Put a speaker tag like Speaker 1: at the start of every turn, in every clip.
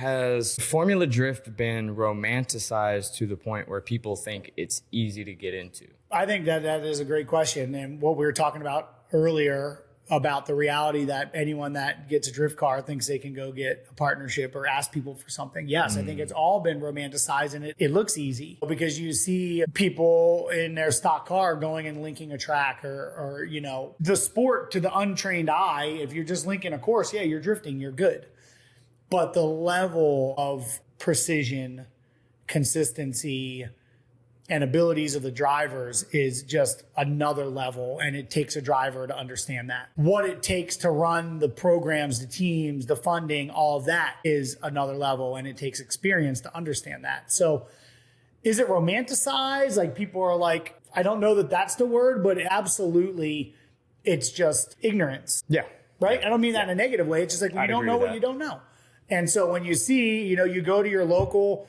Speaker 1: has Formula Drift been romanticized to the point where people think it's easy to get into?
Speaker 2: I think that is a great question. And what we were talking about earlier about the reality that anyone that gets a drift car thinks they can go get a partnership or ask people for something. Yes, I think it's all been romanticized, and it looks easy because you see people in their stock car going and linking a track or you know, the sport to the untrained eye. If you're just linking a course, yeah, you're drifting, you're good. But the level of precision, consistency, and abilities of the drivers is just another level, and it takes a driver to understand that. What it takes to run the programs, the teams, the funding, all of that is another level, and it takes experience to understand that. So is it romanticized? Like, people are like, I don't know that that's the word, but absolutely it's just ignorance.
Speaker 1: Yeah.
Speaker 2: Right? I don't mean that in a negative way. It's just like, when you don't know what you don't know. And so when you see, you know, you go to your local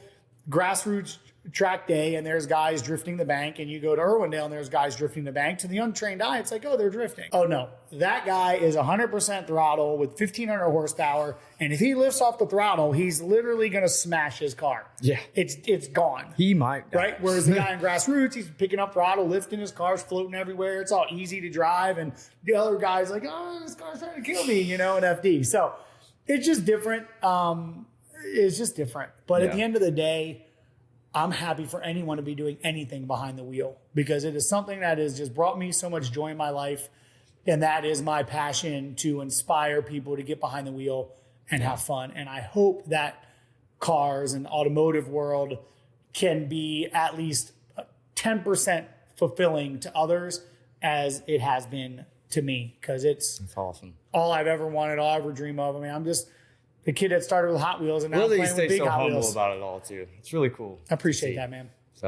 Speaker 2: grassroots track day and there's guys drifting the bank, and you go to Irwindale and there's guys drifting the bank, to the untrained eye, it's like, oh, they're drifting. Oh no, that guy is 100% throttle with 1500 horsepower. And if he lifts off the throttle, he's literally going to smash his car.
Speaker 1: Yeah.
Speaker 2: It's gone.
Speaker 1: He might die.
Speaker 2: Right? Whereas the guy in grassroots, he's picking up throttle, lifting his car's floating everywhere. It's all easy to drive. And the other guy's like, oh, this car's trying to kill me, you know, in FD. So it's just different. It's just different. But at the end of the day, I'm happy for anyone to be doing anything behind the wheel, because it is something that has just brought me so much joy in my life. And that is my passion, to inspire people to get behind the wheel and have fun. And I hope that cars and automotive world can be at least 10% fulfilling to others as it has been to me, because it's
Speaker 1: awesome.
Speaker 2: All I've ever wanted, all I ever dream of. I mean, I'm just the kid that started with Hot Wheels, and now I'm playing with big Hot Wheels.
Speaker 1: Humble about it all too. It's really cool.
Speaker 2: I appreciate that, man.